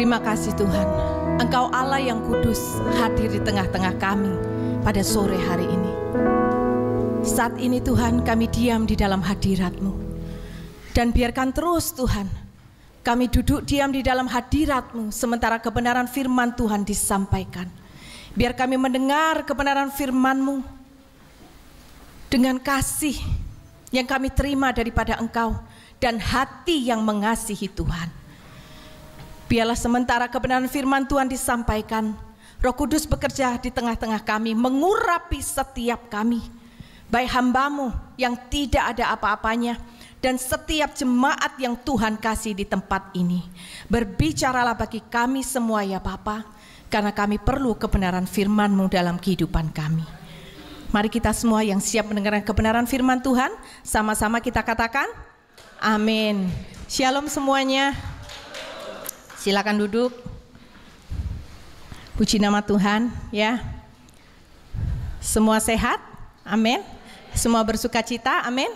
Terima kasih Tuhan, Engkau Allah yang kudus hadir di tengah-tengah kami pada sore hari ini. Saat ini Tuhan, kami diam di dalam hadirat-Mu. Dan biarkan terus Tuhan, kami duduk diam di dalam hadirat-Mu sementara kebenaran firman Tuhan disampaikan. Biar kami mendengar kebenaran firman-Mu dengan kasih yang kami terima daripada Engkau dan hati yang mengasihi Tuhan. Biarlah sementara kebenaran firman Tuhan disampaikan, Roh Kudus bekerja di tengah-tengah kami, mengurapi setiap kami, baik hamba-Mu yang tidak ada apa-apanya, dan setiap jemaat yang Tuhan kasih di tempat ini. Berbicaralah bagi kami semua ya Bapa, karena kami perlu kebenaran firman-Mu dalam kehidupan kami. Mari kita semua yang siap mendengarkan kebenaran firman Tuhan, sama-sama kita katakan, amin. Shalom semuanya. Silakan duduk. Puji nama Tuhan ya. Semua sehat? Amin. Semua bersuka cita? Amin.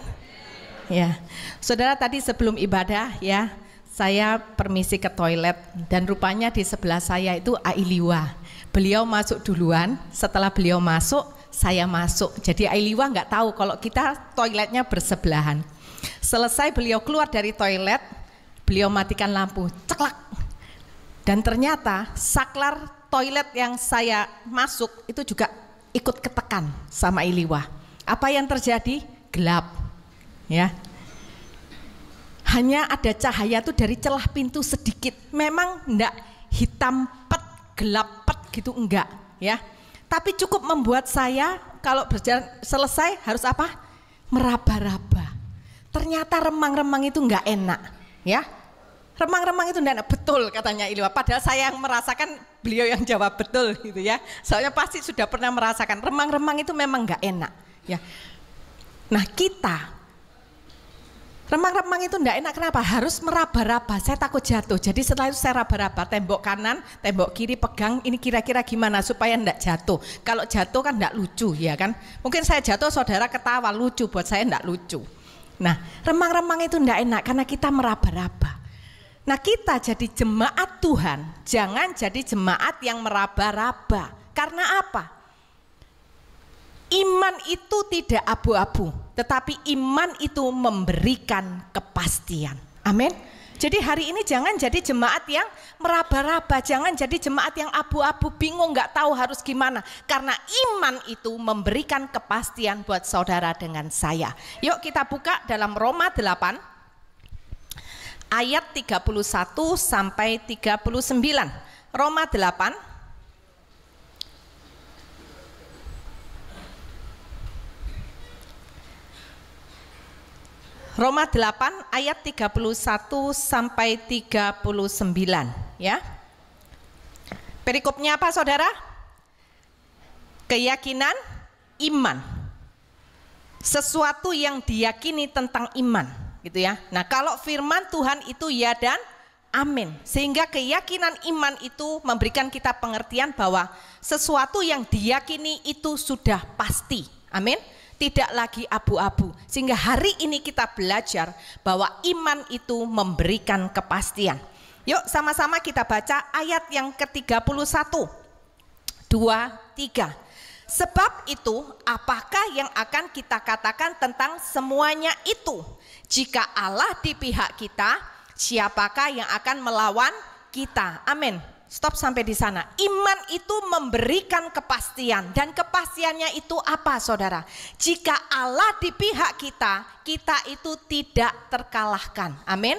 Ya. Saudara, tadi sebelum ibadah ya, saya permisi ke toilet dan rupanya di sebelah saya itu Ailiwa. Beliau masuk duluan, setelah beliau masuk, saya masuk. Jadi Ailiwa nggak tahu kalau kita toiletnya bersebelahan. Selesai beliau keluar dari toilet, beliau matikan lampu, ceklak. Dan ternyata saklar toilet yang saya masuk itu juga ikut ketekan sama Iliwa. Apa yang terjadi? Gelap. Ya. Hanya ada cahaya tuh dari celah pintu sedikit. Memang enggak hitam pet, gelap pet gitu, enggak, ya. Tapi cukup membuat saya kalau berjalan selesai harus apa? Meraba-raba. Ternyata remang-remang itu enggak enak, ya. Remang-remang itu enggak enak, betul katanya Iliwa. Padahal saya yang merasakan, beliau yang jawab betul gitu ya. Soalnya pasti sudah pernah merasakan remang-remang itu memang enggak enak, ya. Nah kita remang-remang itu enggak enak, kenapa? Harus meraba-raba, saya takut jatuh. Jadi setelah itu saya raba-raba, tembok kanan, tembok kiri pegang, ini kira-kira gimana supaya enggak jatuh. Kalau jatuh kan enggak lucu ya kan. Mungkin saya jatuh saudara ketawa, lucu, buat saya enggak lucu. Nah remang-remang itu enggak enak karena kita meraba-raba. Nah kita jadi jemaat Tuhan, jangan jadi jemaat yang meraba-raba. Karena apa? Iman itu tidak abu-abu, tetapi iman itu memberikan kepastian. Amin. Jadi hari ini jangan jadi jemaat yang meraba-raba, jangan jadi jemaat yang abu-abu, bingung nggak tahu harus gimana. Karena iman itu memberikan kepastian buat saudara dengan saya. Yuk kita buka dalam Roma 8 ayat 31 sampai 39. Roma 8 Roma 8 ayat 31 sampai 39 ya. Perikopnya apa saudara? Keyakinan iman. Sesuatu yang diyakini tentang iman gitu ya. Nah, kalau firman Tuhan itu ya dan amin. Sehingga keyakinan iman itu memberikan kita pengertian bahwa sesuatu yang diyakini itu sudah pasti. Amin. Tidak lagi abu-abu. Sehingga hari ini kita belajar bahwa iman itu memberikan kepastian. Yuk sama-sama kita baca ayat yang ke-31. 2, 3. Sebab itu apakah yang akan kita katakan tentang semuanya itu? Jika Allah di pihak kita, siapakah yang akan melawan kita? Amin. Stop sampai di sana. Iman itu memberikan kepastian, dan kepastiannya itu apa saudara? Jika Allah di pihak kita, kita itu tidak terkalahkan. Amin.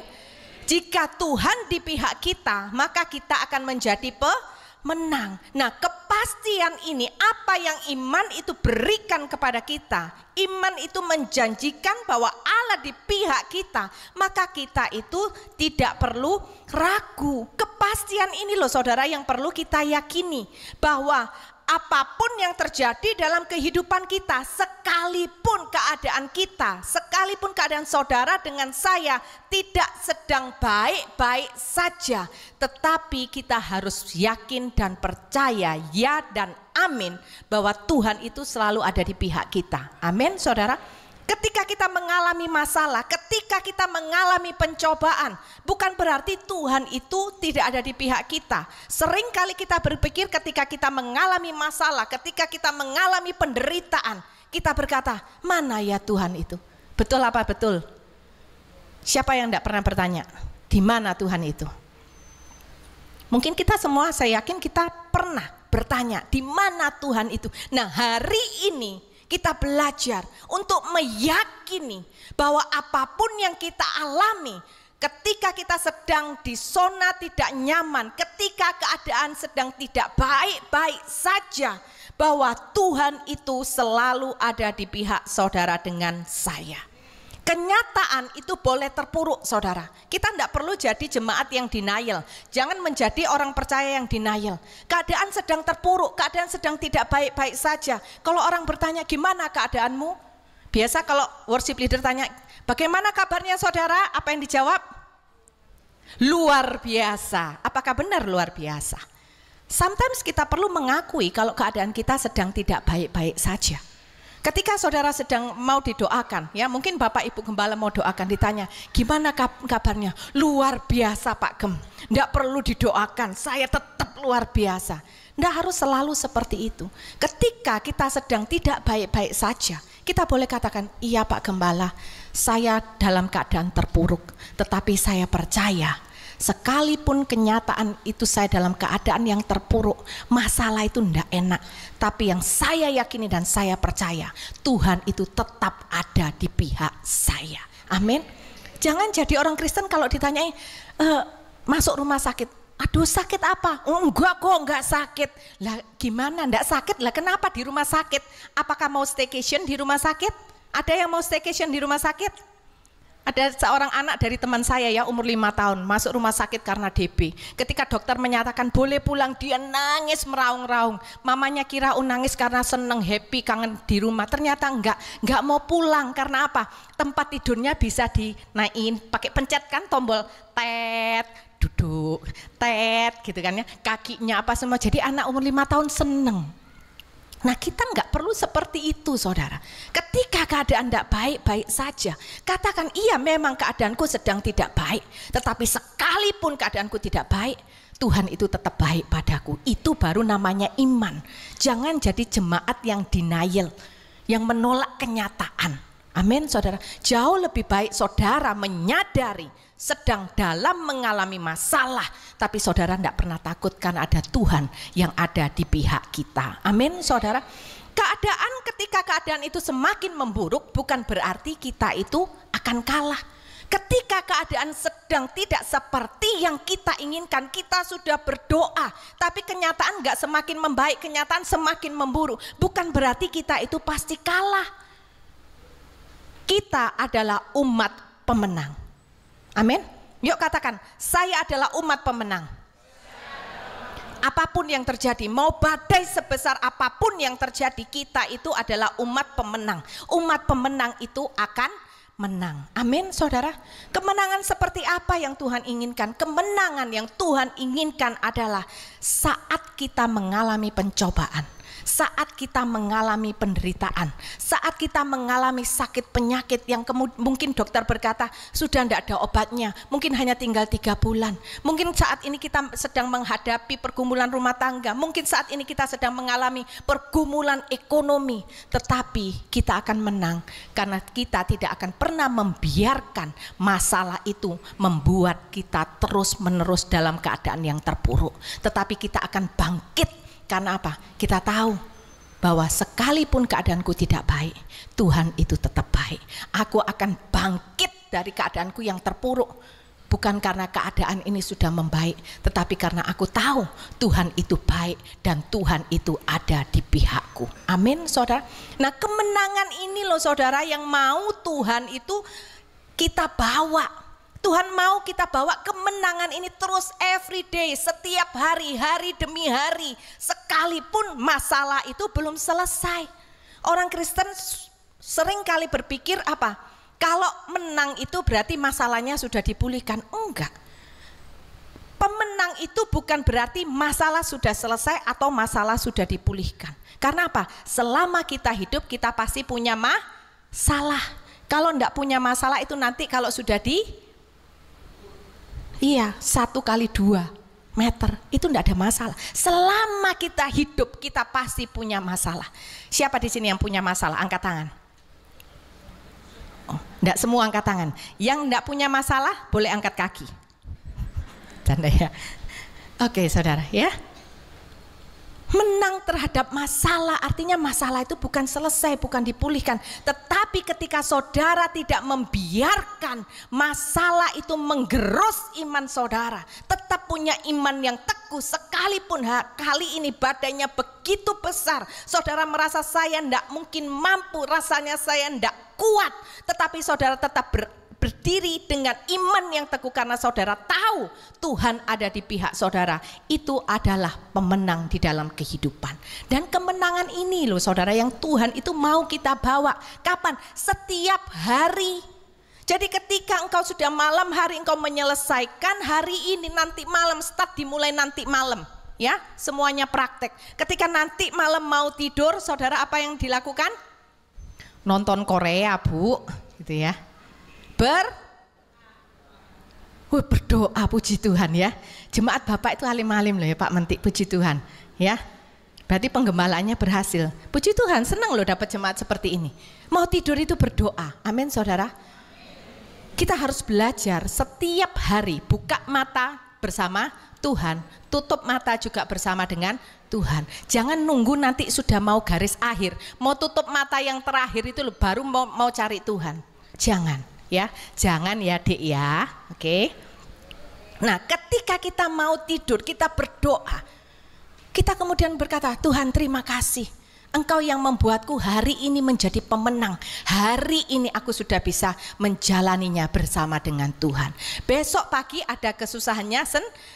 Jika Tuhan di pihak kita, maka kita akan menjadi pemenang. Nah, kepastian ini apa yang iman itu berikan kepada kita? Iman itu menjanjikan bahwa Allah di pihak kita, maka kita itu tidak perlu ragu. Kepastian ini loh saudara yang perlu kita yakini, bahwa apapun yang terjadi dalam kehidupan kita, sekalipun keadaan saudara dengan saya tidak sedang baik-baik saja, tetapi kita harus yakin dan percaya ya dan amin bahwa Tuhan itu selalu ada di pihak kita. Amin saudara. Ketika kita mengalami masalah, ketika kita mengalami pencobaan, bukan berarti Tuhan itu tidak ada di pihak kita. Sering kali kita berpikir ketika kita mengalami masalah, ketika kita mengalami penderitaan, kita berkata, mana ya Tuhan itu? Betul apa betul? Siapa yang tidak pernah bertanya, di mana Tuhan itu? Mungkin kita semua, saya yakin kita pernah bertanya, di mana Tuhan itu? Nah, hari ini kita belajar untuk meyakini bahwa apapun yang kita alami, ketika kita sedang di zona tidak nyaman, ketika keadaan sedang tidak baik-baik saja, bahwa Tuhan itu selalu ada di pihak saudara dengan saya. Kenyataan itu boleh terpuruk, saudara. Kita tidak perlu jadi jemaat yang denial. Jangan menjadi orang percaya yang denial. Keadaan sedang terpuruk, keadaan sedang tidak baik-baik saja. Kalau orang bertanya, gimana keadaanmu? Biasa kalau worship leader tanya, bagaimana kabarnya saudara? Apa yang dijawab? Luar biasa. Apakah benar luar biasa? Sometimes kita perlu mengakui kalau keadaan kita sedang tidak baik-baik saja. Ketika saudara sedang mau didoakan, ya mungkin Bapak Ibu Gembala mau doakan, ditanya, gimana kabarnya? Luar biasa Pak Gem, tidak perlu didoakan, saya tetap luar biasa. Tidak harus selalu seperti itu. Ketika kita sedang tidak baik-baik saja, kita boleh katakan, iya Pak Gembala, saya dalam keadaan terpuruk, tetapi saya percaya, sekalipun kenyataan itu saya dalam keadaan yang terpuruk, masalah itu tidak enak, tapi yang saya yakini dan saya percaya, Tuhan itu tetap ada di pihak saya. Amin. Jangan jadi orang Kristen kalau ditanyai, masuk rumah sakit, aduh sakit apa? Enggak kok, enggak sakit. Lah gimana enggak sakit? Lah kenapa di rumah sakit? Apakah mau staycation di rumah sakit? Ada yang mau staycation di rumah sakit? Ada seorang anak dari teman saya ya, umur 5 tahun, masuk rumah sakit karena DB. Ketika dokter menyatakan boleh pulang, dia nangis meraung-raung. Mamanya kira nangis karena seneng, happy, kangen di rumah. Ternyata enggak mau pulang. Karena apa? Tempat tidurnya bisa dinaikin, pakai pencet kan tombol tet, duduk, tet gitu kan ya. Kakinya apa semua. Jadi anak umur 5 tahun seneng. Nah kita nggak perlu seperti itu saudara. Ketika keadaan tidak baik-baik saja, katakan iya memang keadaanku sedang tidak baik, tetapi sekalipun keadaanku tidak baik, Tuhan itu tetap baik padaku. Itu baru namanya iman. Jangan jadi jemaat yang denial, yang menolak kenyataan. Amin saudara. Jauh lebih baik saudara menyadari sedang dalam mengalami masalah, tapi saudara tidak pernah takut karena ada Tuhan yang ada di pihak kita. Amin saudara. Ketika keadaan itu semakin memburuk, bukan berarti kita itu akan kalah. Ketika keadaan sedang tidak seperti yang kita inginkan, kita sudah berdoa, tapi kenyataan nggak semakin membaik, kenyataan semakin memburuk, bukan berarti kita itu pasti kalah. Kita adalah umat pemenang. Amin. Yuk katakan, saya adalah umat pemenang. Apapun yang terjadi, mau badai sebesar apapun yang terjadi, kita itu adalah umat pemenang. Umat pemenang itu akan menang. Amin saudara. Kemenangan seperti apa yang Tuhan inginkan? Kemenangan yang Tuhan inginkan adalah saat kita mengalami pencobaan, saat kita mengalami penderitaan, saat kita mengalami sakit penyakit yang mungkin dokter berkata sudah tidak ada obatnya, mungkin hanya tinggal 3 bulan. Mungkin saat ini kita sedang menghadapi pergumulan rumah tangga, mungkin saat ini kita sedang mengalami pergumulan ekonomi, tetapi kita akan menang karena kita tidak akan pernah membiarkan masalah itu membuat kita terus-menerus dalam keadaan yang terpuruk, tetapi kita akan bangkit. Karena apa? Kita tahu bahwa sekalipun keadaanku tidak baik, Tuhan itu tetap baik. Aku akan bangkit dari keadaanku yang terpuruk, bukan karena keadaan ini sudah membaik, tetapi karena aku tahu Tuhan itu baik dan Tuhan itu ada di pihakku. Amin saudara. Nah kemenangan ini loh saudara yang mau Tuhan itu kita bawa. Tuhan mau kita bawa kemenangan ini terus every day, setiap hari, hari demi hari, sekalipun masalah itu belum selesai. Orang Kristen sering kali berpikir apa? Kalau menang itu berarti masalahnya sudah dipulihkan. Enggak. Pemenang itu bukan berarti masalah sudah selesai atau masalah sudah dipulihkan. Karena apa? Selama kita hidup kita pasti punya masalah. Salah. Kalau enggak punya masalah itu nanti kalau sudah 1x2 meter itu enggak ada masalah. Selama kita hidup kita pasti punya masalah. Siapa di sini yang punya masalah? Angkat tangan. Oh, enggak semua angkat tangan. Yang enggak punya masalah boleh angkat kaki. Canda ya. Oke, saudara ya. Menang terhadap masalah artinya masalah itu bukan selesai, bukan dipulihkan. Tetapi ketika saudara tidak membiarkan masalah itu menggerus iman saudara, tetap punya iman yang teguh sekalipun kali ini badainya begitu besar, saudara merasa saya tidak mungkin mampu, rasanya saya tidak kuat, tetapi saudara tetap berdiri dengan iman yang teguh karena saudara tahu Tuhan ada di pihak saudara. Itu adalah pemenang di dalam kehidupan. Dan kemenangan ini loh saudara yang Tuhan itu mau kita bawa. Kapan? Setiap hari. Jadi ketika engkau sudah malam hari engkau menyelesaikan hari ini, nanti malam start dimulai nanti malam. Ya, semuanya praktek. Ketika nanti malam mau tidur, saudara apa yang dilakukan? Nonton Korea, Bu, gitu ya. Berdoa, puji Tuhan ya. Jemaat Bapak itu alim-alim loh ya Pak Mentik, puji Tuhan ya. Berarti penggembalaannya berhasil. Puji Tuhan, senang loh dapat jemaat seperti ini. Mau tidur itu berdoa. Amin saudara. Kita harus belajar setiap hari buka mata bersama Tuhan, tutup mata juga bersama dengan Tuhan. Jangan nunggu nanti sudah mau garis akhir, mau tutup mata yang terakhir itu loh, baru mau cari Tuhan. Jangan. Ya, jangan ya Dek ya. Oke. Nah, ketika kita mau tidur, kita berdoa. Kita kemudian berkata, Tuhan terima kasih. Engkau yang membuatku hari ini menjadi pemenang. Hari ini aku sudah bisa menjalaninya bersama dengan Tuhan. Besok pagi ada kesusahannya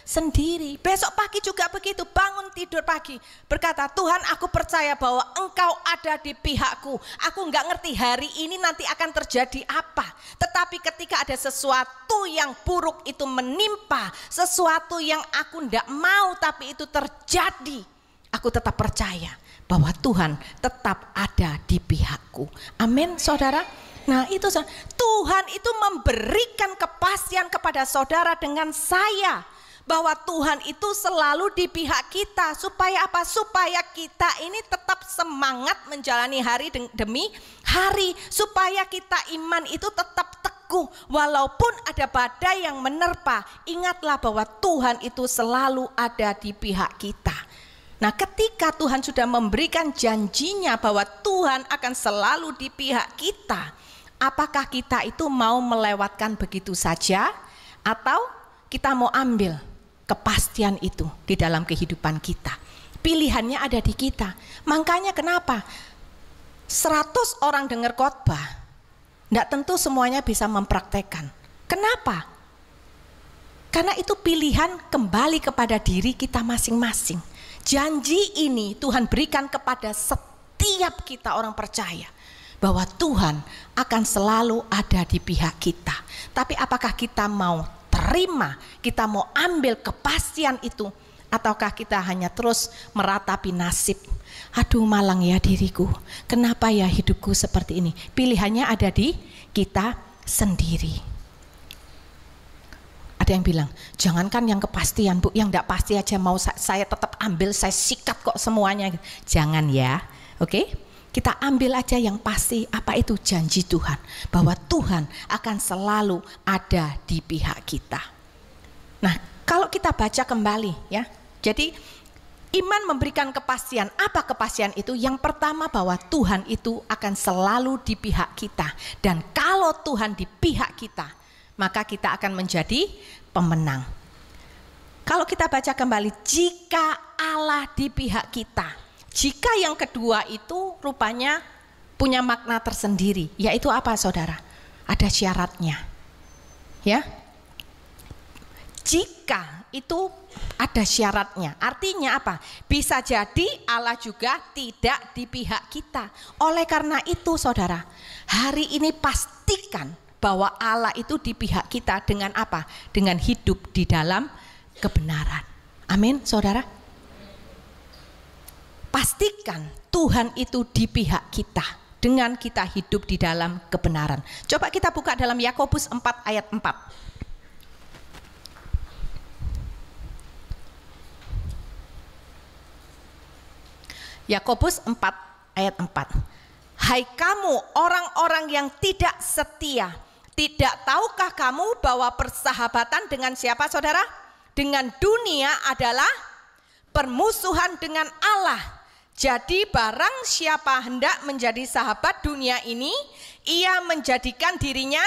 sendiri. Besok pagi juga begitu, bangun tidur pagi. Berkata, Tuhan aku percaya bahwa Engkau ada di pihakku. Aku nggak ngerti hari ini nanti akan terjadi apa. Tetapi ketika ada sesuatu yang buruk itu menimpa, sesuatu yang aku nggak mau tapi itu terjadi, aku tetap percaya bahwa Tuhan tetap ada di pihakku. Amin saudara. Nah itu Tuhan itu memberikan kepastian kepada saudara dengan saya bahwa Tuhan itu selalu di pihak kita. Supaya apa? Supaya kita ini tetap semangat menjalani hari demi hari. Supaya kita iman itu tetap teguh walaupun ada badai yang menerpa. Ingatlah bahwa Tuhan itu selalu ada di pihak kita. Nah ketika Tuhan sudah memberikan janjinya bahwa Tuhan akan selalu di pihak kita, apakah kita itu mau melewatkan begitu saja atau kita mau ambil kepastian itu di dalam kehidupan kita? Pilihannya ada di kita. Makanya kenapa 100 orang dengar khotbah, tidak tentu semuanya bisa mempraktekkan. Kenapa? Karena itu pilihan kembali kepada diri kita masing-masing. Janji ini Tuhan berikan kepada setiap kita orang percaya bahwa Tuhan akan selalu ada di pihak kita. Tapi apakah kita mau terima, kita mau ambil kepastian itu, ataukah kita hanya terus meratapi nasib? Aduh malang ya diriku, kenapa ya hidupku seperti ini? Pilihannya ada di kita sendiri. Ada yang bilang, jangankan yang kepastian Bu, yang tidak pasti aja mau saya tetap ambil, saya sikat kok semuanya. Jangan ya, oke? Kita ambil aja yang pasti. Apa itu? Janji Tuhan, bahwa Tuhan akan selalu ada di pihak kita. Nah, kalau kita baca kembali ya, jadi iman memberikan kepastian. Apa kepastian itu? Yang pertama bahwa Tuhan itu akan selalu di pihak kita. Dan kalau Tuhan di pihak kita, maka kita akan menjadi pemenang. Kalau kita baca kembali, jika Allah di pihak kita. Jika yang kedua itu rupanya punya makna tersendiri, yaitu apa saudara? Ada syaratnya. Ya. Jika itu ada syaratnya. Artinya apa? Bisa jadi Allah juga tidak di pihak kita. Oleh karena itu saudara, hari ini pastikan bahwa Allah itu di pihak kita dengan apa? Dengan hidup di dalam kebenaran. Amin, saudara. Pastikan Tuhan itu di pihak kita. dengan kita hidup di dalam kebenaran. Coba kita buka dalam Yakobus 4 ayat 4. Yakobus 4 ayat 4. Hai kamu orang-orang yang tidak setia, tidak tahukah kamu bahwa persahabatan dengan siapa saudara? Dengan dunia adalah permusuhan dengan Allah. Jadi barang siapa hendak menjadi sahabat dunia ini, ia menjadikan dirinya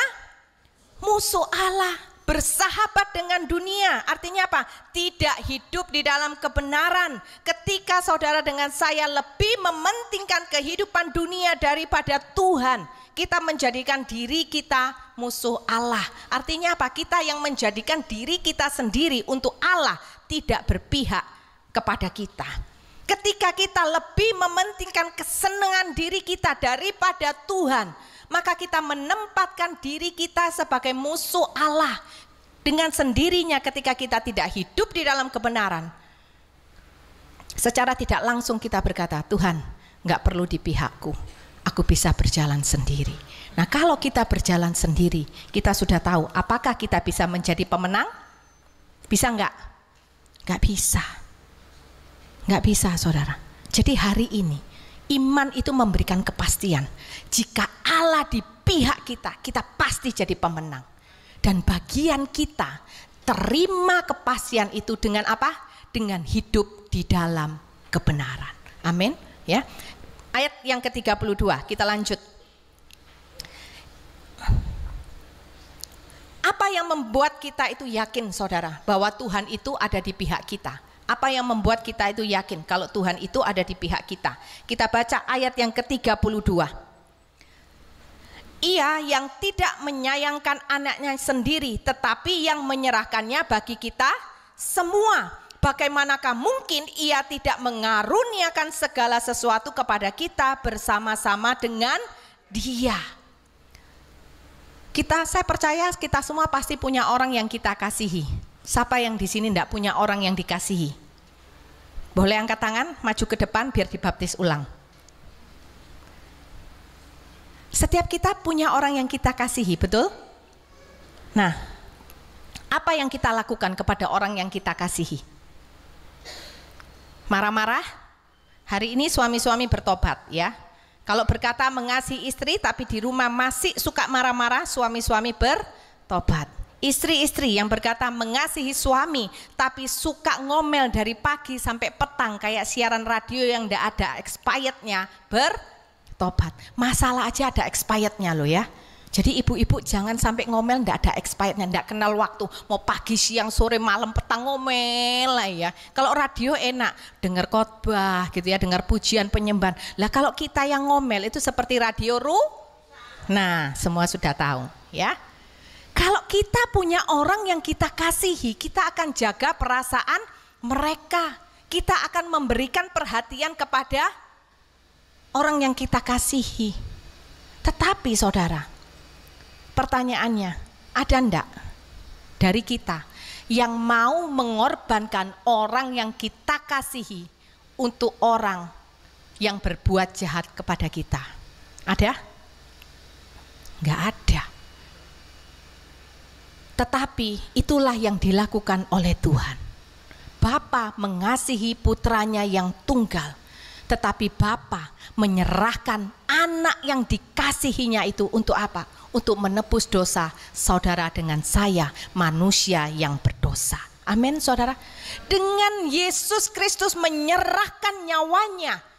musuh Allah. Bersahabat dengan dunia artinya apa? Tidak hidup di dalam kebenaran. Ketika saudara dengan saya lebih mementingkan kehidupan dunia daripada Tuhan, kita menjadikan diri kita musuh Allah. Artinya apa? Kita yang menjadikan diri kita sendiri untuk Allah, tidak berpihak kepada kita. Ketika kita lebih mementingkan kesenangan diri kita daripada Tuhan, maka kita menempatkan diri kita sebagai musuh Allah. Dengan sendirinya ketika kita tidak hidup di dalam kebenaran, secara tidak langsung kita berkata, Tuhan gak perlu di pihakku, aku bisa berjalan sendiri. Nah kalau kita berjalan sendiri, kita sudah tahu apakah kita bisa menjadi pemenang? Bisa enggak? Gak bisa. Gak bisa saudara. Jadi hari ini iman itu memberikan kepastian. Jika Allah di pihak kita, kita pasti jadi pemenang. Dan bagian kita terima kepastian itu dengan apa? Dengan hidup di dalam kebenaran. Amin. Ya. Ayat yang ke-32, kita lanjut. Apa yang membuat kita itu yakin saudara bahwa Tuhan itu ada di pihak kita? Apa yang membuat kita itu yakin kalau Tuhan itu ada di pihak kita? Kita baca ayat yang ke-32. Ia yang tidak menyayangkan anaknya sendiri, tetapi yang menyerahkannya bagi kita semua. Bagaimanakah mungkin ia tidak mengaruniakan segala sesuatu kepada kita bersama-sama dengan Dia? Saya percaya kita semua pasti punya orang yang kita kasihi. Siapa yang di sini tidak punya orang yang dikasihi? Boleh angkat tangan, maju ke depan biar dibaptis ulang. Setiap kita punya orang yang kita kasihi, betul? Nah, apa yang kita lakukan kepada orang yang kita kasihi? Marah-marah? Hari ini suami-suami bertobat ya. Kalau berkata mengasihi istri tapi di rumah masih suka marah-marah, suami-suami bertobat. Istri-istri yang berkata mengasihi suami tapi suka ngomel dari pagi sampai petang kayak siaran radio yang tidak ada expirednya, bertobat. Masalah aja ada expirednya loh ya. Jadi ibu-ibu jangan sampai ngomel tidak ada expirednya, tidak kenal waktu, mau pagi, siang, sore, malam, petang ngomel lah ya. Kalau radio enak, dengar khotbah gitu ya, dengar pujian penyembahan. Lah kalau kita yang ngomel itu seperti radio nah semua sudah tahu ya. Kalau kita punya orang yang kita kasihi, kita akan jaga perasaan mereka. Kita akan memberikan perhatian kepada orang yang kita kasihi. Tetapi saudara, pertanyaannya, ada enggak dari kita yang mau mengorbankan orang yang kita kasihi untuk orang yang berbuat jahat kepada kita? Ada? Enggak ada. Tetapi itulah yang dilakukan oleh Tuhan. Bapa mengasihi putranya yang tunggal, tetapi Bapa menyerahkan anak yang dikasihinya itu untuk apa? Untuk menebus dosa saudara dengan saya, manusia yang berdosa. Amin saudara. Dengan Yesus Kristus menyerahkan nyawanya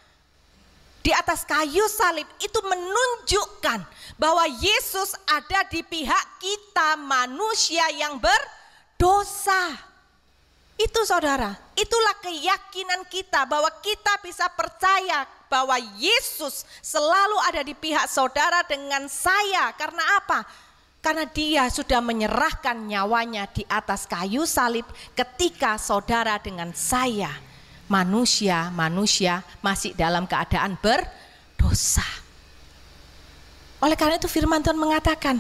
di atas kayu salib, itu menunjukkan bahwa Yesus ada di pihak kita manusia yang berdosa. Itu saudara, itulah keyakinan kita bahwa kita bisa percaya bahwa Yesus selalu ada di pihak saudara dengan saya. Karena apa? Karena Dia sudah menyerahkan nyawanya di atas kayu salib ketika saudara dengan saya, manusia masih dalam keadaan berdosa. Oleh karena itu firman Tuhan mengatakan,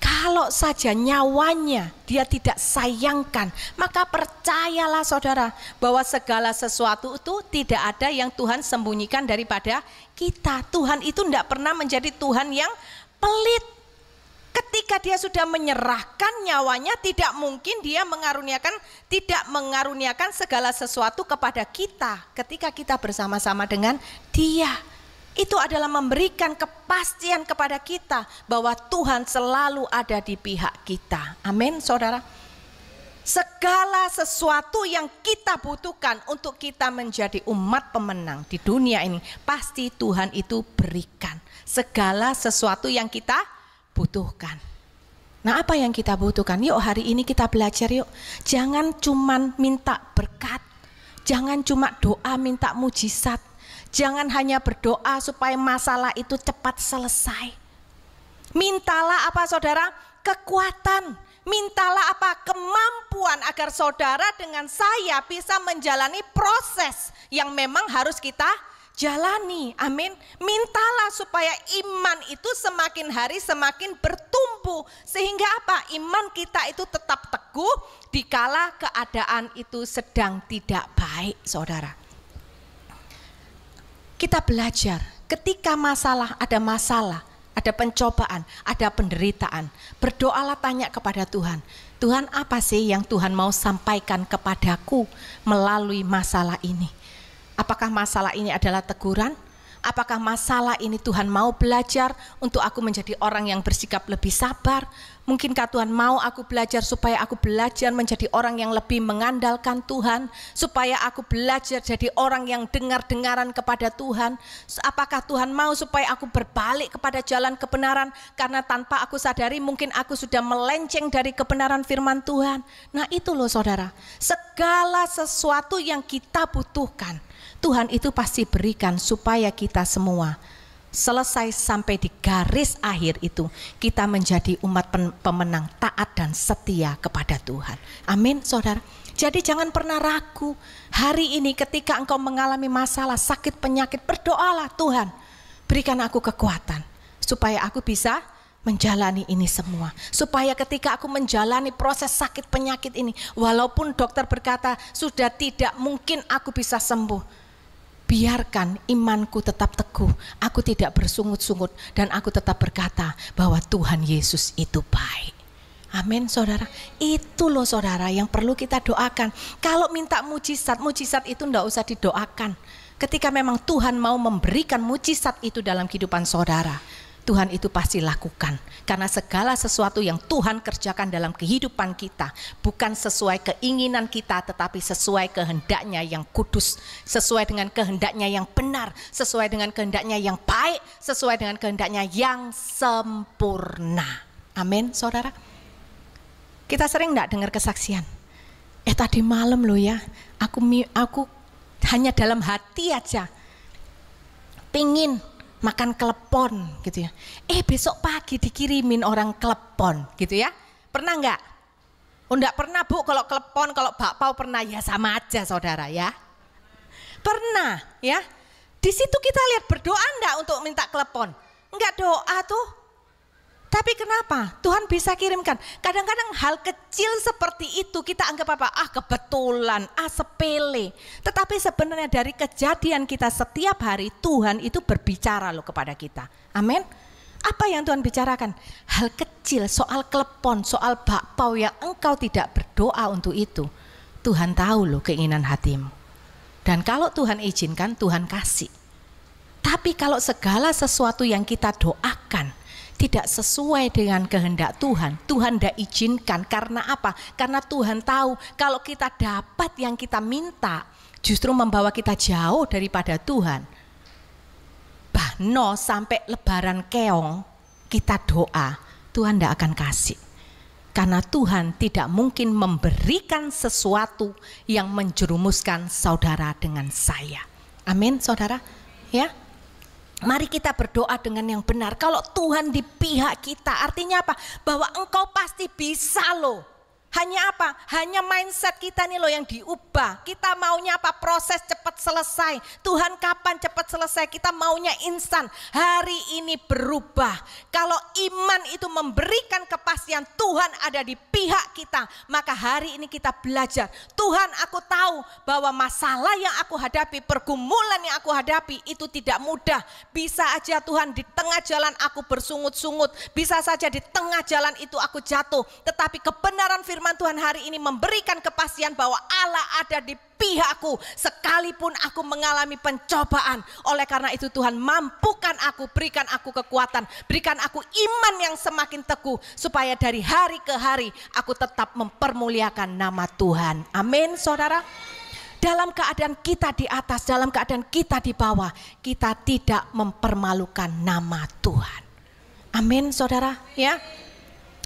Kalau saja nyawanya dia tidak sayangkan, maka percayalah saudara bahwa segala sesuatu itu tidak ada yang Tuhan sembunyikan daripada kita. Tuhan itu tidak pernah menjadi Tuhan yang pelit. Ketika dia sudah menyerahkan nyawanya, tidak mungkin dia tidak mengaruniakan segala sesuatu kepada kita ketika kita bersama-sama dengan dia. Itu adalah memberikan kepastian kepada kita bahwa Tuhan selalu ada di pihak kita. Amin, saudara. Segala sesuatu yang kita butuhkan untuk kita menjadi umat pemenang di dunia ini, pasti Tuhan itu berikan. Segala sesuatu yang kita butuhkan. Nah, apa yang kita butuhkan? Yuk hari ini kita belajar yuk. Jangan cuman minta berkat. Jangan cuma doa minta mujizat. Jangan hanya berdoa supaya masalah itu cepat selesai. Mintalah apa saudara? Kekuatan. Mintalah apa? Kemampuan agar saudara dengan saya bisa menjalani proses yang memang harus kita jalani. Amin. Mintalah supaya iman itu semakin hari semakin bertumbuh. Sehingga apa? Iman kita itu tetap teguh dikala keadaan itu sedang tidak baik, saudara. Kita belajar ketika ada pencobaan, ada penderitaan. Berdoalah, tanya kepada Tuhan. Tuhan, apa sih yang Tuhan mau sampaikan kepadaku melalui masalah ini? Apakah masalah ini adalah teguran? Apakah masalah ini Tuhan mau belajar untuk aku menjadi orang yang bersikap lebih sabar? Mungkinkah Tuhan mau aku belajar supaya aku belajar menjadi orang yang lebih mengandalkan Tuhan? Supaya aku belajar jadi orang yang dengar-dengaran kepada Tuhan? Apakah Tuhan mau supaya aku berbalik kepada jalan kebenaran? Karena tanpa aku sadari mungkin aku sudah melenceng dari kebenaran firman Tuhan. Nah itu loh saudara, segala sesuatu yang kita butuhkan Tuhan itu pasti berikan supaya kita semua selesai sampai di garis akhir itu kita menjadi umat pemenang, taat dan setia kepada Tuhan. Amin saudara. Jadi jangan pernah ragu. Hari ini ketika engkau mengalami masalah, sakit, penyakit, berdoalah, Tuhan berikan aku kekuatan supaya aku bisa menjalani ini semua. Supaya ketika aku menjalani proses sakit penyakit ini, walaupun dokter berkata sudah tidak mungkin aku bisa sembuh, biarkan imanku tetap teguh, aku tidak bersungut-sungut, dan aku tetap berkata bahwa Tuhan Yesus itu baik. Amin saudara. Itu loh saudara yang perlu kita doakan. Kalau minta mujizat, mujizat itu tidak usah didoakan. Ketika memang Tuhan mau memberikan mujizat itu dalam kehidupan saudara, Tuhan itu pasti lakukan. Karena segala sesuatu yang Tuhan kerjakan dalam kehidupan kita bukan sesuai keinginan kita, tetapi sesuai kehendaknya yang kudus, sesuai dengan kehendaknya yang benar, sesuai dengan kehendaknya yang baik, sesuai dengan kehendaknya yang sempurna. Amin saudara. Kita sering enggak dengar kesaksian? Tadi malam loh ya, aku hanya dalam hati aja pingin makan klepon gitu ya. Besok pagi dikirimin orang klepon gitu ya. Pernah enggak? Enggak pernah Bu, kalau klepon, kalau bakpao pernah ya, sama aja saudara ya. Pernah ya. Di situ kita lihat berdoa enggak untuk minta klepon? Enggak doa tuh. Tapi kenapa? Tuhan bisa kirimkan. Kadang-kadang hal kecil seperti itu kita anggap apa? Kebetulan, sepele. Tetapi sebenarnya dari kejadian kita setiap hari Tuhan itu berbicara loh kepada kita. Amin. Apa yang Tuhan bicarakan? Hal kecil, soal klepon, soal bakpao yang engkau tidak berdoa untuk itu. Tuhan tahu loh keinginan hatimu. Dan kalau Tuhan izinkan, Tuhan kasih. Tapi kalau segala sesuatu yang kita doakan tidak sesuai dengan kehendak Tuhan, Tuhan tidak izinkan. Karena apa? Karena Tuhan tahu kalau kita dapat yang kita minta justru membawa kita jauh daripada Tuhan. Bahno sampai lebaran keong kita doa, Tuhan tidak akan kasih. Karena Tuhan tidak mungkin memberikan sesuatu yang menjerumuskan saudara dengan saya. Amin saudara ya. Mari kita berdoa dengan yang benar. Kalau Tuhan di pihak kita, artinya apa? Bahwa engkau pasti bisa loh. Hanya apa? Hanya mindset kita nih loh yang diubah. Kita maunya apa? Proses cepat selesai. Tuhan kapan cepat selesai? Kita maunya instan. Hari ini berubah. Kalau iman itu memberikan kepastian Tuhan ada di pihak kita, maka hari ini kita belajar. Tuhan, aku tahu bahwa masalah yang aku hadapi, pergumulan yang aku hadapi itu tidak mudah. Bisa aja Tuhan di tengah jalan aku bersungut-sungut. Bisa saja di tengah jalan itu aku jatuh. Tetapi kebenaran firman Tuhan hari ini memberikan kepastian bahwa Allah ada di pihakku sekalipun aku mengalami pencobaan. Oleh karena itu Tuhan mampukan aku, berikan aku kekuatan, berikan aku iman yang semakin teguh supaya dari hari ke hari aku tetap mempermuliakan nama Tuhan. Amin saudara. Dalam keadaan kita di atas, dalam keadaan kita di bawah, kita tidak mempermalukan nama Tuhan. Amin saudara ya.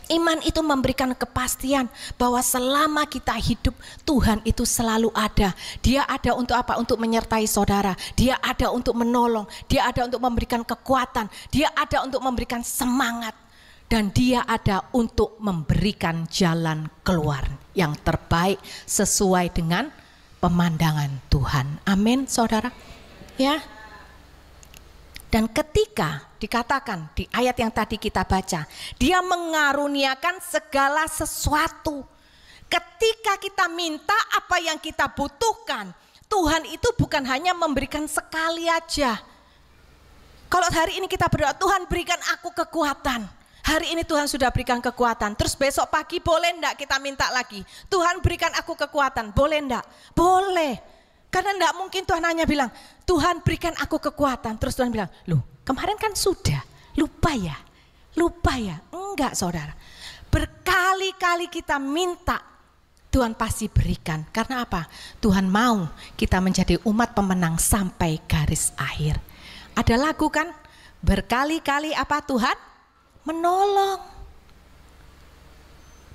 Iman itu memberikan kepastian bahwa selama kita hidup Tuhan itu selalu ada. Dia ada untuk apa? Untuk menyertai saudara. Dia ada untuk menolong. Dia ada untuk memberikan kekuatan. Dia ada untuk memberikan semangat. Dan dia ada untuk memberikan jalan keluar yang terbaik sesuai dengan pemandangan Tuhan. Amin saudara. Ya. Dan ketika dikatakan di ayat yang tadi kita baca, dia mengaruniakan segala sesuatu. Ketika kita minta apa yang kita butuhkan, Tuhan itu bukan hanya memberikan sekali aja. Kalau hari ini kita berdoa, Tuhan berikan aku kekuatan. Hari ini Tuhan sudah berikan kekuatan. Terus besok pagi boleh enggak kita minta lagi? Tuhan berikan aku kekuatan, boleh enggak? Boleh. Karena enggak mungkin Tuhan hanya bilang, Tuhan berikan aku kekuatan. Terus Tuhan bilang, loh kemarin kan sudah, lupa ya? Lupa ya? Enggak saudara. Berkali-kali kita minta, Tuhan pasti berikan. Karena apa? Tuhan mau kita menjadi umat pemenang sampai garis akhir. Ada lagu kan? Berkali-kali apa Tuhan? Menolong.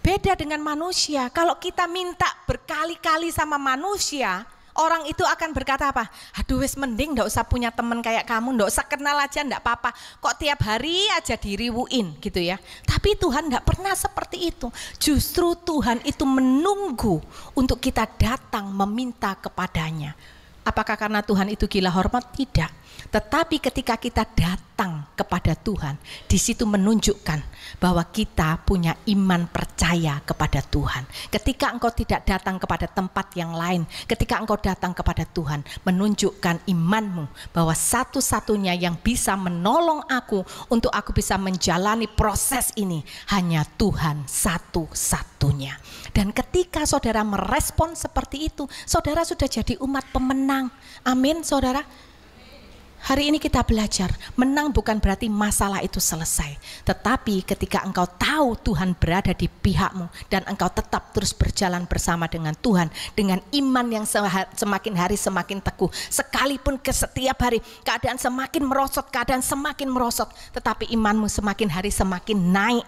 Beda dengan manusia. Kalau kita minta berkali-kali sama manusia, orang itu akan berkata apa? Aduh wis mending gak usah punya teman kayak kamu, gak usah kenal aja gak apa-apa. Kok tiap hari aja diriwuin gitu ya. Tapi Tuhan gak pernah seperti itu. Justru Tuhan itu menunggu untuk kita datang meminta kepadanya. Apakah karena Tuhan itu gila hormat? Tidak. Tetapi ketika kita datang kepada Tuhan, di situ menunjukkan bahwa kita punya iman percaya kepada Tuhan. Ketika engkau tidak datang kepada tempat yang lain, ketika engkau datang kepada Tuhan, menunjukkan imanmu bahwa satu-satunya yang bisa menolong aku untuk aku bisa menjalani proses ini hanya Tuhan satu-satunya. Dan ketika saudara merespon seperti itu, saudara sudah jadi umat pemenang. Amin saudara. Hari ini kita belajar, menang bukan berarti masalah itu selesai. Tetapi ketika engkau tahu Tuhan berada di pihakmu dan engkau tetap terus berjalan bersama dengan Tuhan, dengan iman yang semakin hari semakin teguh. Sekalipun ke setiap hari keadaan semakin merosot, tetapi imanmu semakin hari semakin naik.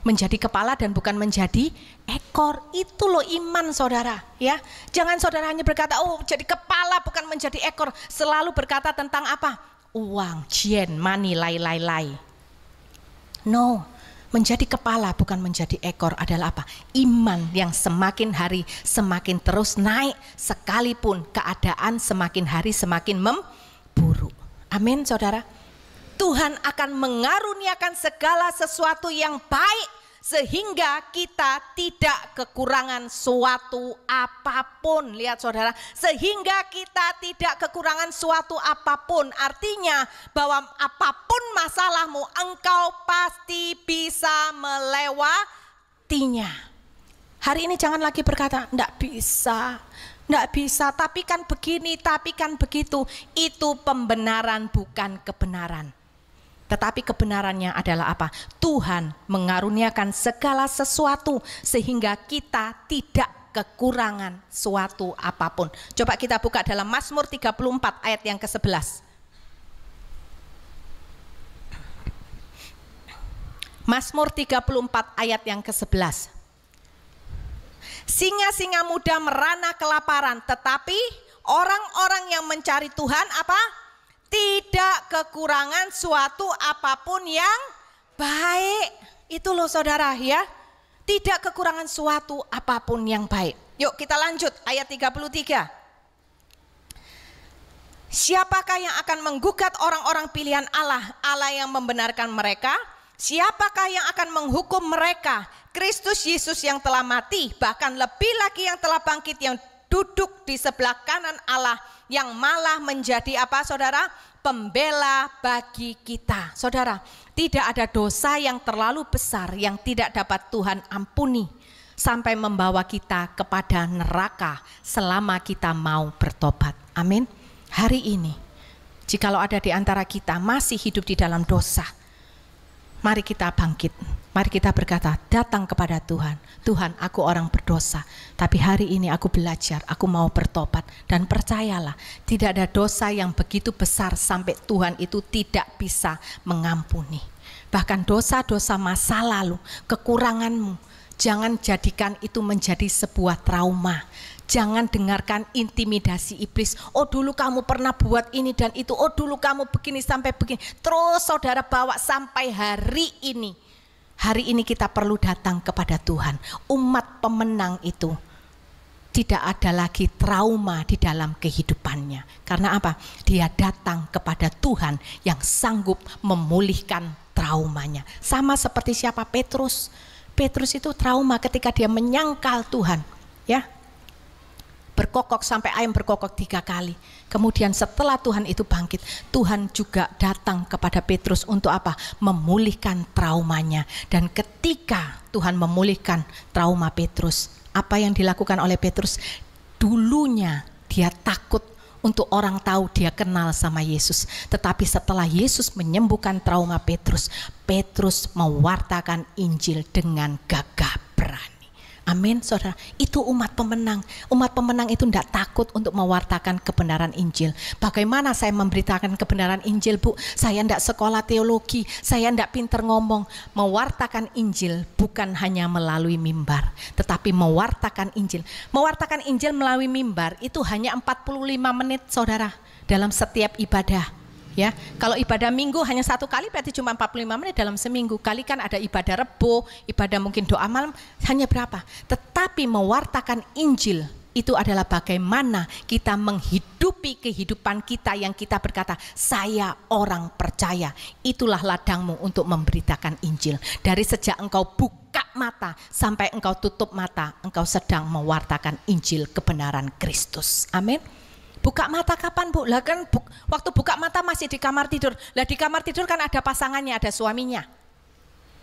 Menjadi kepala dan bukan menjadi ekor. Itu loh iman saudara ya. Jangan saudara hanya berkata oh jadi kepala bukan menjadi ekor. Selalu berkata tentang apa? Uang, jen, money, lai. No, menjadi kepala bukan menjadi ekor adalah apa? Iman yang semakin hari semakin terus naik. Sekalipun keadaan semakin hari semakin memburuk. Amin saudara. Tuhan akan mengaruniakan segala sesuatu yang baik sehingga kita tidak kekurangan suatu apapun. Lihat saudara, sehingga kita tidak kekurangan suatu apapun. Artinya bahwa apapun masalahmu, engkau pasti bisa melewatinya. Hari ini jangan lagi berkata, enggak bisa, tapi kan begini, tapi kan begitu. Itu pembenaran bukan kebenaran. Tetapi kebenarannya adalah apa? Tuhan mengaruniakan segala sesuatu sehingga kita tidak kekurangan suatu apapun. Coba kita buka dalam Mazmur 34 ayat yang ke-11. Mazmur 34 ayat yang ke-11. Singa-singa muda merana kelaparan, tetapi orang-orang yang mencari Tuhan apa? Tidak kekurangan suatu apapun yang baik. Itu loh saudara ya. tidak kekurangan suatu apapun yang baik. Yuk kita lanjut ayat 33. Siapakah yang akan menggugat orang-orang pilihan Allah, Allah yang membenarkan mereka? Siapakah yang akan menghukum mereka? Kristus Yesus yang telah mati, bahkan lebih lagi yang telah bangkit, yang duduk di sebelah kanan Allah, yang malah menjadi apa saudara? Pembela bagi kita. Saudara, tidak ada dosa yang terlalu besar yang tidak dapat Tuhan ampuni sampai membawa kita kepada neraka selama kita mau bertobat. Amin. Hari ini, jikalau ada di antara kita masih hidup di dalam dosa, mari kita bangkit, mari kita berkata, datang kepada Tuhan. Tuhan, aku orang berdosa, tapi hari ini aku belajar, aku mau bertobat. Dan percayalah, tidak ada dosa yang begitu besar sampai Tuhan itu tidak bisa mengampuni. Bahkan dosa-dosa masa lalu, kekuranganmu, jangan jadikan itu menjadi sebuah trauma. Jangan dengarkan intimidasi iblis. Oh dulu kamu pernah buat ini dan itu. Oh dulu kamu begini sampai begini. Terus saudara bawa sampai hari ini. Hari ini kita perlu datang kepada Tuhan. Umat pemenang itu tidak ada lagi trauma di dalam kehidupannya. Karena apa? Dia datang kepada Tuhan yang sanggup memulihkan traumanya. Sama seperti siapa? Petrus. Petrus itu trauma ketika dia menyangkal Tuhan. Ya. Berkokok sampai ayam berkokok 3 kali. Kemudian setelah Tuhan itu bangkit, Tuhan juga datang kepada Petrus untuk apa? Memulihkan traumanya. Dan ketika Tuhan memulihkan trauma Petrus, apa yang dilakukan oleh Petrus? Dulunya dia takut untuk orang tahu dia kenal sama Yesus. Tetapi setelah Yesus menyembuhkan trauma Petrus, Petrus mewartakan Injil dengan gagah berani. Amin, saudara. Itu umat pemenang. Umat pemenang itu tidak takut untuk mewartakan kebenaran Injil. Bagaimana saya memberitakan kebenaran Injil, Bu? Saya tidak sekolah teologi, saya tidak pinter ngomong. Mewartakan Injil bukan hanya melalui mimbar, tetapi mewartakan Injil. Mewartakan Injil melalui mimbar itu hanya 45 menit, saudara, dalam setiap ibadah. Ya, kalau ibadah minggu hanya 1 kali berarti cuma 45 menit dalam seminggu. Kali kan ada ibadah rebo, ibadah mungkin doa malam, hanya berapa? Tetapi mewartakan Injil itu adalah bagaimana kita menghidupi kehidupan kita yang kita berkata, saya orang percaya. Itulah ladangmu untuk memberitakan Injil. Dari sejak engkau buka mata sampai engkau tutup mata, engkau sedang mewartakan Injil kebenaran Kristus. Amin. Buka mata kapan, Bu? Lah kan waktu buka mata masih di kamar tidur. Lah di kamar tidur kan ada pasangannya, ada suaminya,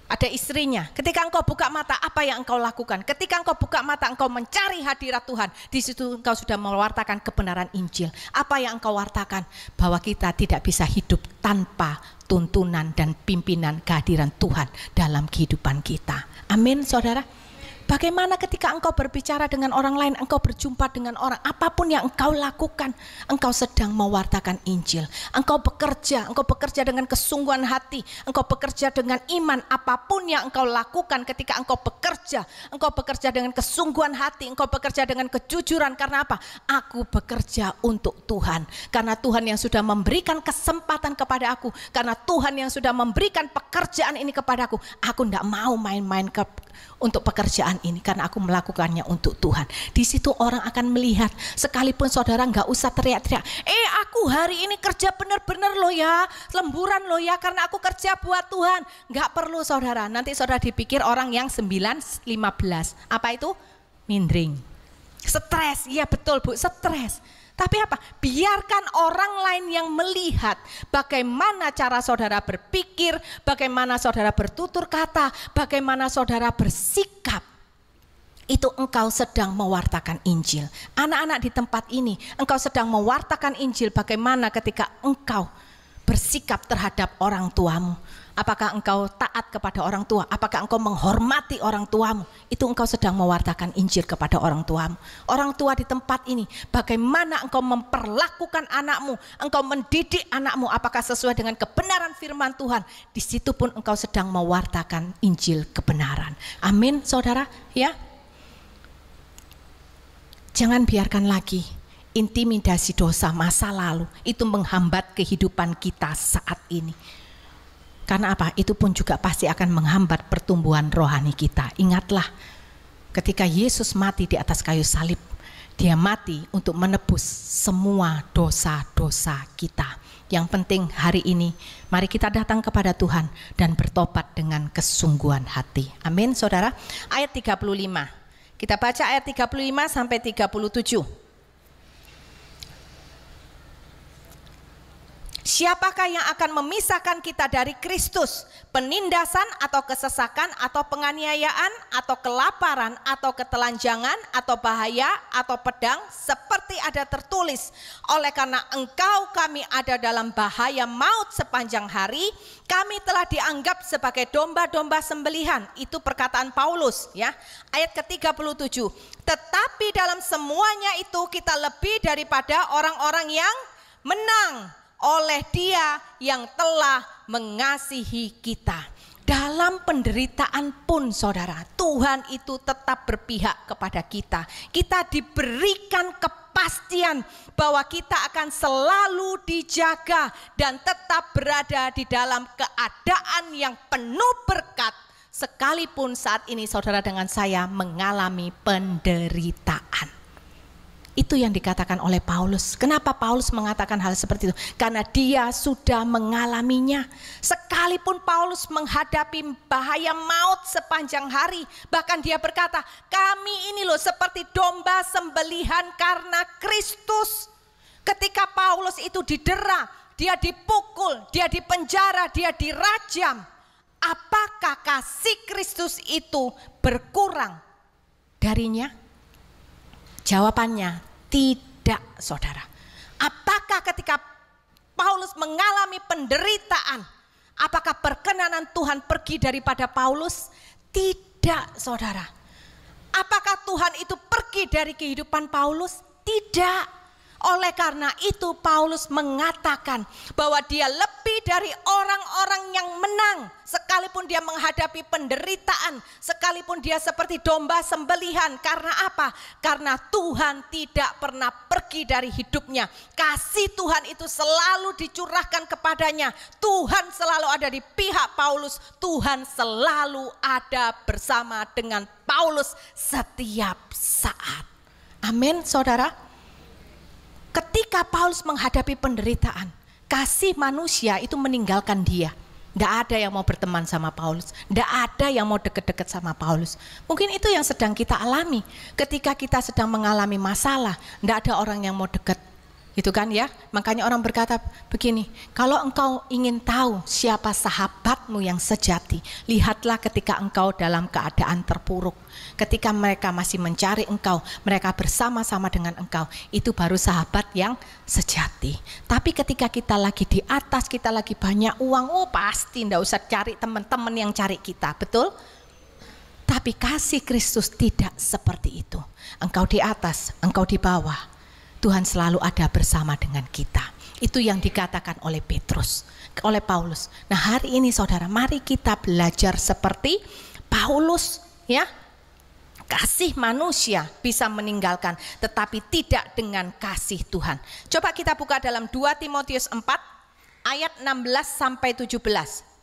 ada istrinya. Ketika engkau buka mata, apa yang engkau lakukan? Ketika engkau buka mata, engkau mencari hadirat Tuhan. Di situ engkau sudah mewartakan kebenaran Injil. Apa yang engkau wartakan? Bahwa kita tidak bisa hidup tanpa tuntunan dan pimpinan kehadiran Tuhan dalam kehidupan kita. Amin, saudara. Bagaimana ketika engkau berbicara dengan orang lain, engkau berjumpa dengan orang, apapun yang engkau lakukan, engkau sedang mewartakan Injil. Engkau bekerja dengan kesungguhan hati, engkau bekerja dengan iman. Apapun yang engkau lakukan ketika engkau bekerja dengan kesungguhan hati, engkau bekerja dengan kejujuran. Karena apa? Aku bekerja untuk Tuhan. Karena Tuhan yang sudah memberikan kesempatan kepada aku, karena Tuhan yang sudah memberikan pekerjaan ini kepada aku tidak mau main-main untuk pekerjaan ini, karena aku melakukannya untuk Tuhan. Di situ orang akan melihat, sekalipun saudara nggak usah teriak-teriak, aku hari ini kerja benar-benar loh ya, lemburan loh ya, karena aku kerja buat Tuhan. Nggak perlu saudara, nanti saudara dipikir orang yang 9-15. Apa itu? Mindring, stres. Iya betul, Bu, stres. Tapi apa? Biarkan orang lain yang melihat bagaimana cara saudara berpikir, bagaimana saudara bertutur kata, bagaimana saudara bersikap. Itu engkau sedang mewartakan Injil. Anak-anak di tempat ini, engkau sedang mewartakan Injil bagaimana ketika engkau bersikap terhadap orang tuamu. Apakah engkau taat kepada orang tua? Apakah engkau menghormati orang tuamu? Itu engkau sedang mewartakan Injil kepada orang tuamu. Orang tua di tempat ini, bagaimana engkau memperlakukan anakmu? Engkau mendidik anakmu, apakah sesuai dengan kebenaran firman Tuhan? Di situ pun engkau sedang mewartakan Injil kebenaran. Amin, saudara. Ya, jangan biarkan lagi intimidasi dosa masa lalu itu menghambat kehidupan kita saat ini. Karena apa? Itu pun juga pasti akan menghambat pertumbuhan rohani kita. Ingatlah, ketika Yesus mati di atas kayu salib, dia mati untuk menebus semua dosa-dosa kita. Yang penting hari ini, mari kita datang kepada Tuhan dan bertobat dengan kesungguhan hati. Amin, saudara. Ayat 35. Kita baca ayat 35 sampai 37. Siapakah yang akan memisahkan kita dari Kristus? Penindasan atau kesesakan atau penganiayaan atau kelaparan atau ketelanjangan atau bahaya atau pedang, seperti ada tertulis, oleh karena engkau kami ada dalam bahaya maut sepanjang hari, kami telah dianggap sebagai domba-domba sembelihan. Itu perkataan Paulus, ya. Ayat ke-37. Tetapi dalam semuanya itu kita lebih daripada orang-orang yang menang oleh Dia yang telah mengasihi kita. Dalam penderitaan pun, saudara, Tuhan itu tetap berpihak kepada kita. Kita diberikan kepastian bahwa kita akan selalu dijaga dan tetap berada di dalam keadaan yang penuh berkat, sekalipun saat ini saudara dengan saya mengalami penderitaan. Itu yang dikatakan oleh Paulus. Kenapa Paulus mengatakan hal seperti itu? Karena dia sudah mengalaminya. Sekalipun Paulus menghadapi bahaya maut sepanjang hari, bahkan dia berkata, kami ini loh seperti domba sembelihan karena Kristus. Ketika Paulus itu didera, dia dipukul, dia dipenjara, dia dirajam. Apakah kasih Kristus itu berkurang darinya? Jawabannya tidak, saudara. Apakah ketika Paulus mengalami penderitaan, apakah perkenanan Tuhan pergi daripada Paulus? Tidak, saudara. Apakah Tuhan itu pergi dari kehidupan Paulus? Tidak. Oleh karena itu Paulus mengatakan bahwa dia lebih dari orang-orang yang menang. Sekalipun dia menghadapi penderitaan, sekalipun dia seperti domba sembelihan. Karena apa? Karena Tuhan tidak pernah pergi dari hidupnya. Kasih Tuhan itu selalu dicurahkan kepadanya. Tuhan selalu ada di pihak Paulus. Tuhan selalu ada bersama dengan Paulus setiap saat. Amin, saudara. Ketika Paulus menghadapi penderitaan, kasih manusia itu meninggalkan dia. Tidak ada yang mau berteman sama Paulus. Tidak ada yang mau deket-deket sama Paulus. Mungkin itu yang sedang kita alami. Ketika kita sedang mengalami masalah, tidak ada orang yang mau dekat. Gitu kan ya. Makanya orang berkata begini, kalau engkau ingin tahu siapa sahabatmu yang sejati, lihatlah ketika engkau dalam keadaan terpuruk. Ketika mereka masih mencari engkau, mereka bersama-sama dengan engkau, itu baru sahabat yang sejati. Tapi ketika kita lagi di atas, kita lagi banyak uang, oh pasti tidak usah cari teman-teman yang cari kita, betul? Tapi kasih Kristus tidak seperti itu. Engkau di atas, engkau di bawah, Tuhan selalu ada bersama dengan kita. Itu yang dikatakan oleh Petrus, oleh Paulus. Nah hari ini saudara, mari kita belajar seperti Paulus, ya. Kasih manusia bisa meninggalkan, tetapi tidak dengan kasih Tuhan. Coba kita buka dalam 2 Timotius 4 ayat 16 sampai 17.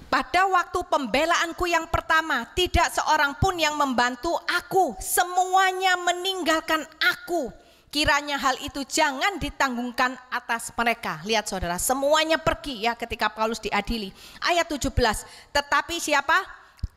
Pada waktu pembelaanku yang pertama, tidak seorang pun yang membantu aku, semuanya meninggalkan aku. Kiranya hal itu jangan ditanggungkan atas mereka. Lihat saudara, semuanya pergi ya ketika Paulus diadili. Ayat 17, tetapi siapa?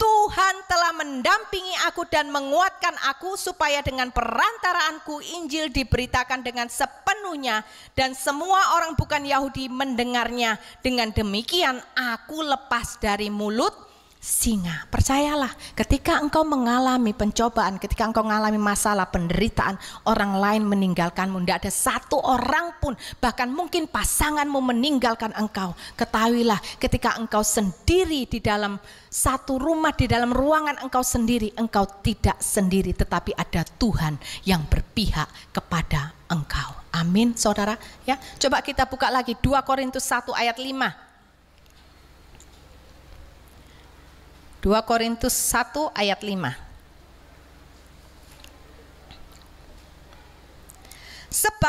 Tuhan telah mendampingi aku dan menguatkan aku supaya dengan perantaraanku Injil diberitakan dengan sepenuhnya dan semua orang bukan Yahudi mendengarnya. Dengan demikian aku lepas dari mulut singa. Percayalah, ketika engkau mengalami pencobaan, ketika engkau mengalami masalah, penderitaan, orang lain meninggalkanmu, tidak ada satu orang pun, bahkan mungkin pasanganmu meninggalkan engkau. Ketahuilah, ketika engkau sendiri di dalam satu rumah, di dalam ruangan engkau sendiri, engkau tidak sendiri, tetapi ada Tuhan yang berpihak kepada engkau. Amin, saudara. Ya, coba kita buka lagi 2 Korintus 1 ayat 5. 2 Korintus 1 ayat 5.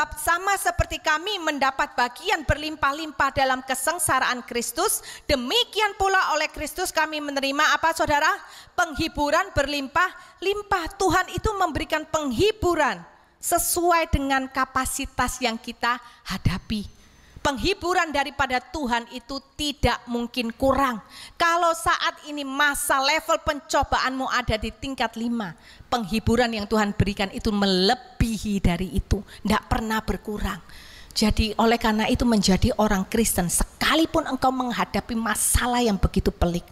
Sebab sama seperti kami mendapat bagian berlimpah-limpah dalam kesengsaraan Kristus, demikian pula oleh Kristus kami menerima apa saudara? Penghiburan berlimpah-limpah. Tuhan itu memberikan penghiburan sesuai dengan kapasitas yang kita hadapi. Penghiburan daripada Tuhan itu tidak mungkin kurang. Kalau saat ini masa level pencobaanmu ada di tingkat 5, penghiburan yang Tuhan berikan itu melebihi dari itu, tidak pernah berkurang. Jadi oleh karena itu menjadi orang Kristen, sekalipun engkau menghadapi masalah yang begitu pelik,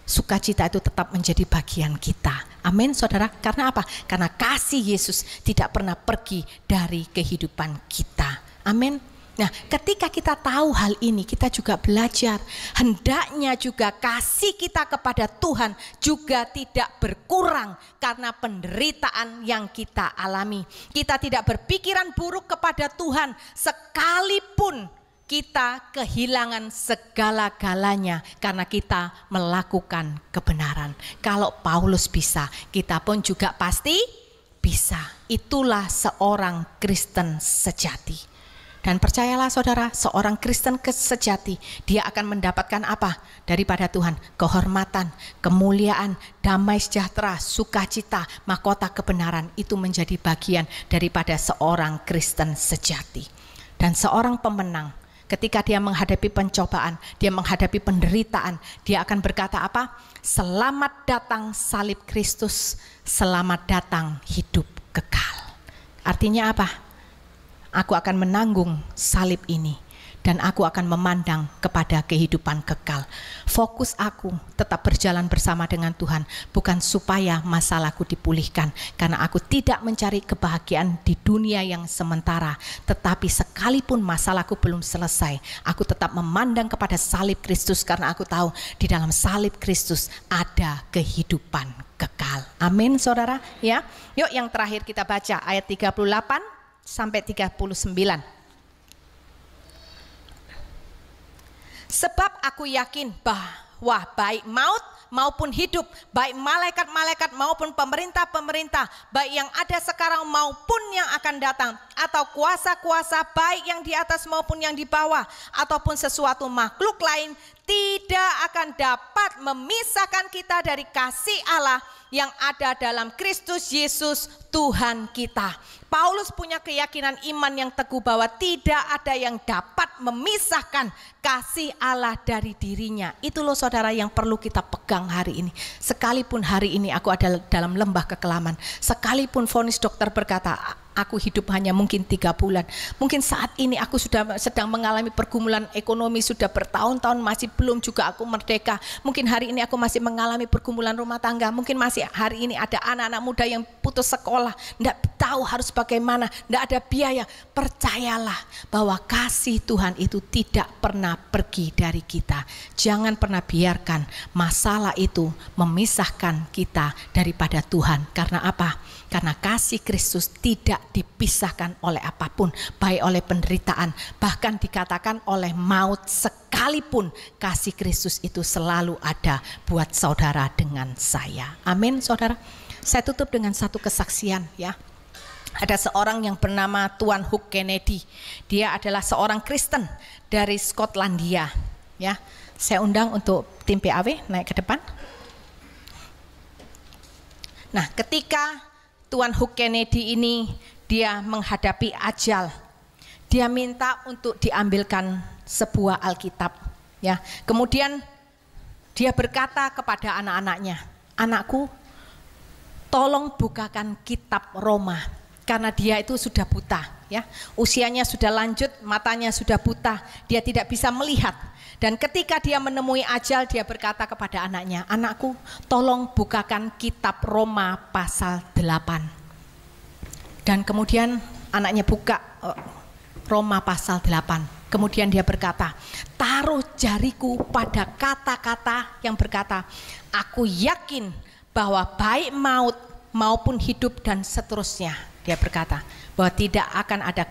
sukacita itu tetap menjadi bagian kita. Amin saudara. Karena apa? Karena kasih Yesus tidak pernah pergi dari kehidupan kita. Amin. Nah, ketika kita tahu hal ini, kita juga belajar hendaknya juga kasih kita kepada Tuhan juga tidak berkurang karena penderitaan yang kita alami. Kita tidak berpikiran buruk kepada Tuhan sekalipun kita kehilangan segala-galanya karena kita melakukan kebenaran. Kalau Paulus bisa, kita pun juga pasti bisa. Itulah seorang Kristen sejati. Dan percayalah saudara, seorang Kristen sejati, dia akan mendapatkan apa daripada Tuhan? Kehormatan, kemuliaan, damai sejahtera, sukacita, mahkota kebenaran. Itu menjadi bagian daripada seorang Kristen sejati. Dan seorang pemenang, ketika dia menghadapi pencobaan, dia menghadapi penderitaan, dia akan berkata apa? Selamat datang salib Kristus, selamat datang hidup kekal. Artinya apa? Aku akan menanggung salib ini dan aku akan memandang kepada kehidupan kekal. Fokus aku tetap berjalan bersama dengan Tuhan, bukan supaya masalahku dipulihkan, karena aku tidak mencari kebahagiaan di dunia yang sementara. Tetapi sekalipun masalahku belum selesai, aku tetap memandang kepada salib Kristus, karena aku tahu di dalam salib Kristus ada kehidupan kekal. Amin saudara ya. Yuk yang terakhir kita baca ayat 38 sampai 39. Sebab aku yakin bahwa baik maut maupun hidup, baik malaikat-malaikat maupun pemerintah-pemerintah, baik yang ada sekarang maupun yang akan datang, atau kuasa-kuasa baik yang di atas maupun yang di bawah, ataupun sesuatu makhluk lain, tidak akan dapat memisahkan kita dari kasih Allah yang ada dalam Kristus Yesus Tuhan kita. Paulus punya keyakinan iman yang teguh bahwa tidak ada yang dapat memisahkan kasih Allah dari dirinya. Itu loh saudara yang perlu kita pegang hari ini. Sekalipun hari ini aku ada dalam lembah kekelaman, sekalipun vonis dokter berkata aku hidup hanya mungkin 3 bulan. Mungkin saat ini aku sudah sedang mengalami pergumulan ekonomi, sudah bertahun-tahun masih belum juga aku merdeka. Mungkin hari ini aku masih mengalami pergumulan rumah tangga. Mungkin masih hari ini ada anak-anak muda yang putus sekolah, tidak tahu harus bagaimana, tidak ada biaya. Percayalah bahwa kasih Tuhan itu tidak pernah pergi dari kita. Jangan pernah biarkan masalah itu memisahkan kita daripada Tuhan. Karena apa? Karena kasih Kristus tidak dipisahkan oleh apapun, baik oleh penderitaan, bahkan dikatakan oleh maut sekalipun, kasih Kristus itu selalu ada buat saudara dengan saya. Amin saudara. Saya tutup dengan satu kesaksian ya. Ada seorang yang bernama Tuan Hugh Kennedy. Dia adalah seorang Kristen dari Skotlandia ya. Saya undang untuk tim PAW naik ke depan. Nah, ketika Tuan Hugh Kennedy ini dia menghadapi ajal, dia minta untuk diambilkan sebuah Alkitab ya. Kemudian dia berkata kepada anak-anaknya, anakku tolong bukakan kitab Roma, karena dia itu sudah buta ya, usianya sudah lanjut, matanya sudah buta, dia tidak bisa melihat. Dan ketika dia menemui ajal, dia berkata kepada anaknya, anakku tolong bukakan kitab Roma pasal 8. Dan kemudian anaknya buka Roma pasal 8. Kemudian dia berkata, taruh jariku pada kata-kata yang berkata, aku yakin bahwa baik maut maupun hidup dan seterusnya. Dia berkata bahwa tidak akan ada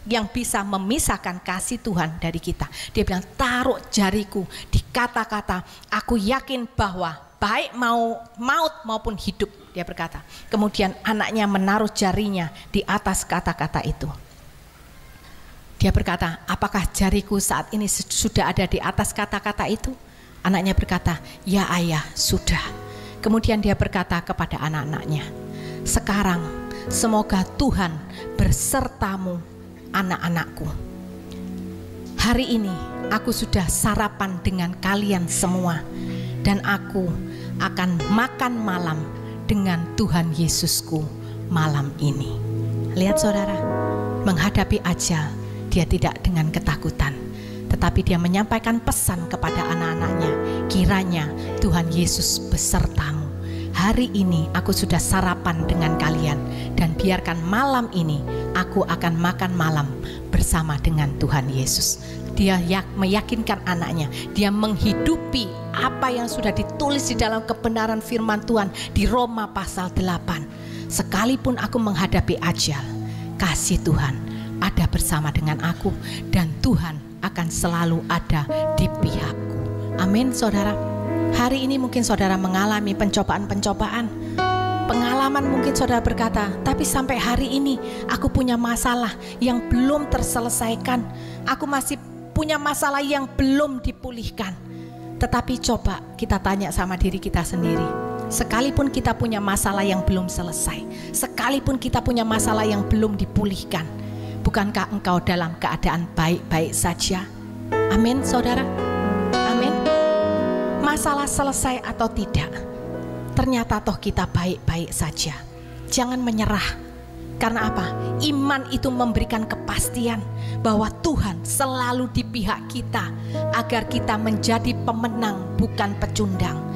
yang bisa memisahkan kasih Tuhan dari kita. Dia bilang taruh jariku di kata-kata, aku yakin bahwa baik maut maupun hidup, dia berkata. Kemudian anaknya menaruh jarinya di atas kata-kata itu. Dia berkata, apakah jariku saat ini sudah ada di atas kata-kata itu? Anaknya berkata, ya ayah, sudah. Kemudian dia berkata kepada anak-anaknya, sekarang semoga Tuhan bersertamu anak-anakku. Hari ini aku sudah sarapan dengan kalian semua, dan aku akan makan malam dengan Tuhan Yesusku malam ini. Lihat saudara, menghadapi ajal, dia tidak dengan ketakutan, tetapi dia menyampaikan pesan kepada anak-anaknya, kiranya Tuhan Yesus besertamu. Hari ini aku sudah sarapan dengan kalian, dan biarkan malam ini aku akan makan malam bersama dengan Tuhan Yesus. Dia meyakinkan anaknya, dia menghidupi apa yang sudah ditulis di dalam kebenaran firman Tuhan di Roma pasal 8. Sekalipun aku menghadapi ajal, kasih Tuhan ada bersama dengan aku, dan Tuhan akan selalu ada di pihakku. Amin saudara. Hari ini mungkin saudara mengalami pencobaan-pencobaan. Pengalaman mungkin saudara berkata, tapi sampai hari ini aku punya masalah yang belum terselesaikan. Aku masih punya masalah yang belum dipulihkan. Tetapi coba kita tanya sama diri kita sendiri. Sekalipun kita punya masalah yang belum selesai, sekalipun kita punya masalah yang belum dipulihkan, bukankah engkau dalam keadaan baik-baik saja? Amin saudara. Amin. Masalah selesai atau tidak, ternyata toh kita baik-baik saja. Jangan menyerah. Karena apa? Iman itu memberikan kepastian bahwa Tuhan selalu di pihak kita, agar kita menjadi pemenang bukan pecundang.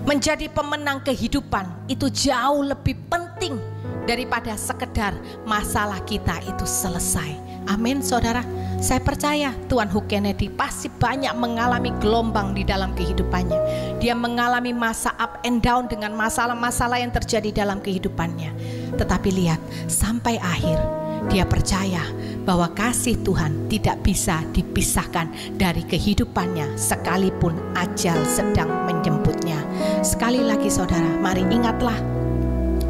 Menjadi pemenang kehidupan itu jauh lebih penting daripada sekedar masalah kita itu selesai. Amin saudara. Saya percaya Tuan Hugh Kennedy pasti banyak mengalami gelombang di dalam kehidupannya. Dia mengalami masa up and down dengan masalah-masalah yang terjadi dalam kehidupannya. Tetapi lihat, sampai akhir dia percaya bahwa kasih Tuhan tidak bisa dipisahkan dari kehidupannya sekalipun ajal sedang menjemputnya. Sekali lagi saudara, mari ingatlah,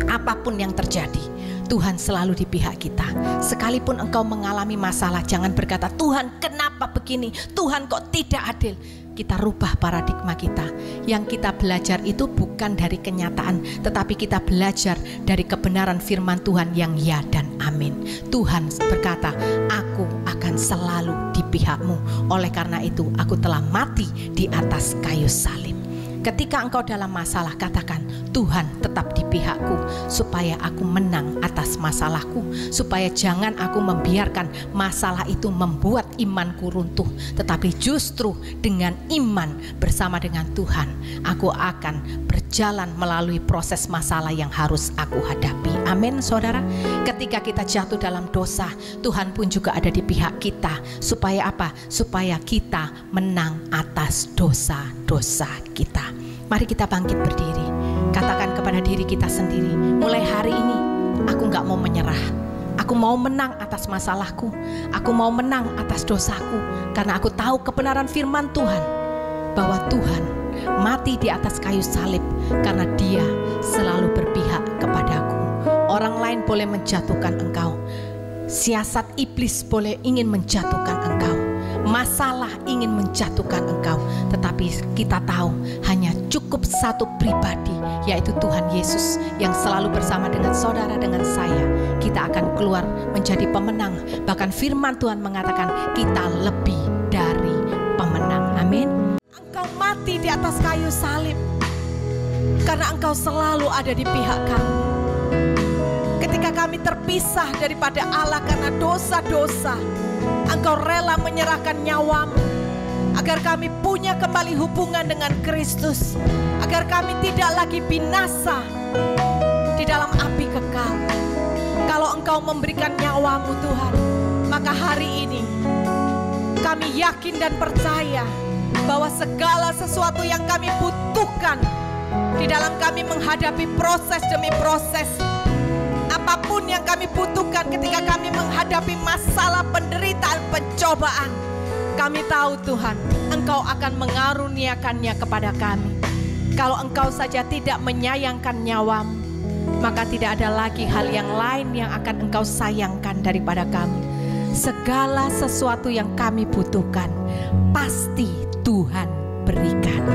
apapun yang terjadi, Tuhan selalu di pihak kita. Sekalipun engkau mengalami masalah, jangan berkata, Tuhan kenapa begini, Tuhan kok tidak adil. Kita rubah paradigma kita. Yang kita belajar itu bukan dari kenyataan, tetapi kita belajar dari kebenaran firman Tuhan yang ya dan amin. Tuhan berkata, aku akan selalu di pihakmu. Oleh karena itu aku telah mati di atas kayu salib. Ketika engkau dalam masalah, katakan, Tuhan tetap di pihakku, supaya aku menang atas masalahku, supaya jangan aku membiarkan masalah itu membuat imanku runtuh, tetapi justru dengan iman bersama dengan Tuhan, aku akan berjalan melalui proses masalah yang harus aku hadapi. Amin saudara. Ketika kita jatuh dalam dosa, Tuhan pun juga ada di pihak kita. Supaya apa? Supaya kita menang atas dosa-dosa kita. Mari kita bangkit berdiri. Katakan kepada diri kita sendiri, mulai hari ini aku gak mau menyerah. Aku mau menang atas masalahku. Aku mau menang atas dosaku. Karena aku tahu kebenaran firman Tuhan, bahwa Tuhan mati di atas kayu salib karena Dia selalu berpihak kepadaku. Orang lain boleh menjatuhkan engkau, siasat iblis boleh ingin menjatuhkan engkau, masalah ingin menjatuhkan engkau, tetapi kita tahu hanya cukup satu pribadi, yaitu Tuhan Yesus yang selalu bersama dengan saudara, dengan saya. Kita akan keluar menjadi pemenang. Bahkan firman Tuhan mengatakan kita lebih dari pemenang. Amin. Engkau mati di atas kayu salib karena engkau selalu ada di pihak kami. Ketika kami terpisah daripada Allah karena dosa-dosa, engkau rela menyerahkan nyawamu agar kami punya kembali hubungan dengan Kristus, agar kami tidak lagi binasa di dalam api kekal. Kalau engkau memberikan nyawamu Tuhan, maka hari ini kami yakin dan percaya bahwa segala sesuatu yang kami butuhkan di dalam kami menghadapi proses demi proses, apapun yang kami butuhkan ketika kami menghadapi masalah, penderitaan, pencobaan, kami tahu Tuhan, Engkau akan mengaruniakannya kepada kami. Kalau Engkau saja tidak menyayangkan nyawamu, maka tidak ada lagi hal yang lain yang akan Engkau sayangkan daripada kami. segala sesuatu yang kami butuhkan pasti Tuhan berikan.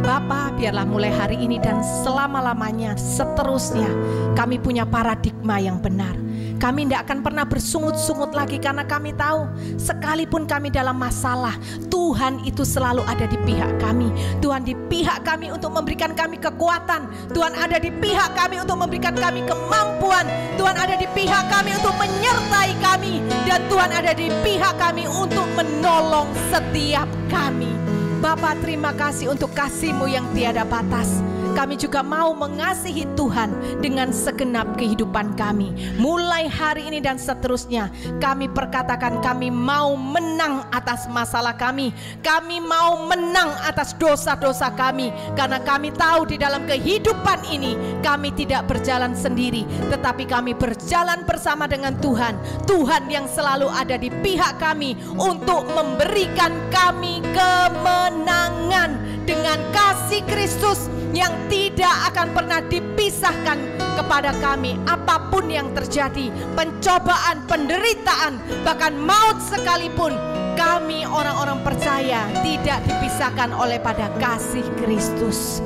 Bapa, biarlah mulai hari ini dan selama-lamanya seterusnya kami punya paradigma yang benar. Kami tidak akan pernah bersungut-sungut lagi, karena kami tahu sekalipun kami dalam masalah, Tuhan itu selalu ada di pihak kami. Tuhan di pihak kami untuk memberikan kami kekuatan. Tuhan ada di pihak kami untuk memberikan kami kemampuan. Tuhan ada di pihak kami untuk menyertai kami. Dan Tuhan ada di pihak kami untuk menolong setiap kami. Bapa, terima kasih untuk kasih-Mu yang tiada batas. Kami juga mau mengasihi Tuhan dengan segenap kehidupan kami. Mulai hari ini dan seterusnya, kami perkatakan kami mau menang atas masalah kami. Kami mau menang atas dosa-dosa kami. Karena kami tahu di dalam kehidupan ini kami tidak berjalan sendiri, tetapi kami berjalan bersama dengan Tuhan. Tuhan yang selalu ada di pihak kami untuk memberikan kami kemenangan dengan kasih Kristus yang tidak akan pernah dipisahkan kepada kami. Apapun yang terjadi, pencobaan, penderitaan, bahkan maut sekalipun, kami orang-orang percaya tidak dipisahkan oleh pada kasih Kristus.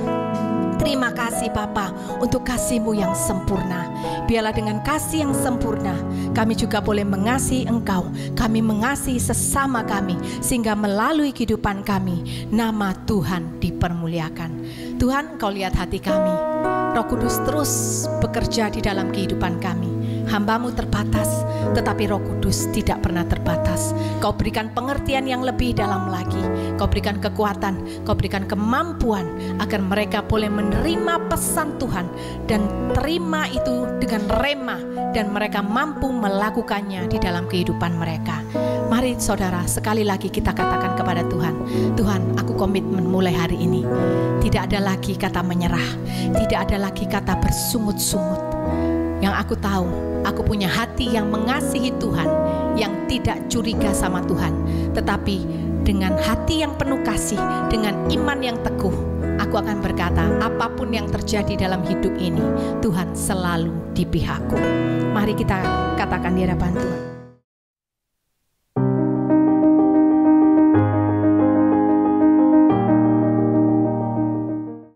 Terima kasih Bapa untuk kasih-Mu yang sempurna. Biarlah dengan kasih yang sempurna kami juga boleh mengasihi Engkau. Kami mengasihi sesama kami, sehingga melalui kehidupan kami nama Tuhan dipermuliakan. Tuhan, Engkau lihat hati kami. Roh Kudus terus bekerja di dalam kehidupan kami. Hamba-Mu terbatas, tetapi Roh Kudus tidak pernah terbatas. Kau berikan pengertian yang lebih dalam lagi. Kau berikan kekuatan, Kau berikan kemampuan agar mereka boleh menerima pesan Tuhan dan terima itu dengan rema, dan mereka mampu melakukannya di dalam kehidupan mereka. Mari saudara, sekali lagi kita katakan kepada Tuhan, Tuhan, aku komitmen mulai hari ini tidak ada lagi kata menyerah, tidak ada lagi kata bersungut-sungut. Yang aku tahu, aku punya hati yang mengasihi Tuhan, yang tidak curiga sama Tuhan, tetapi dengan hati yang penuh kasih, dengan iman yang teguh, aku akan berkata, apapun yang terjadi dalam hidup ini, Tuhan selalu di pihakku. Mari kita katakan di hadapan Tuhan.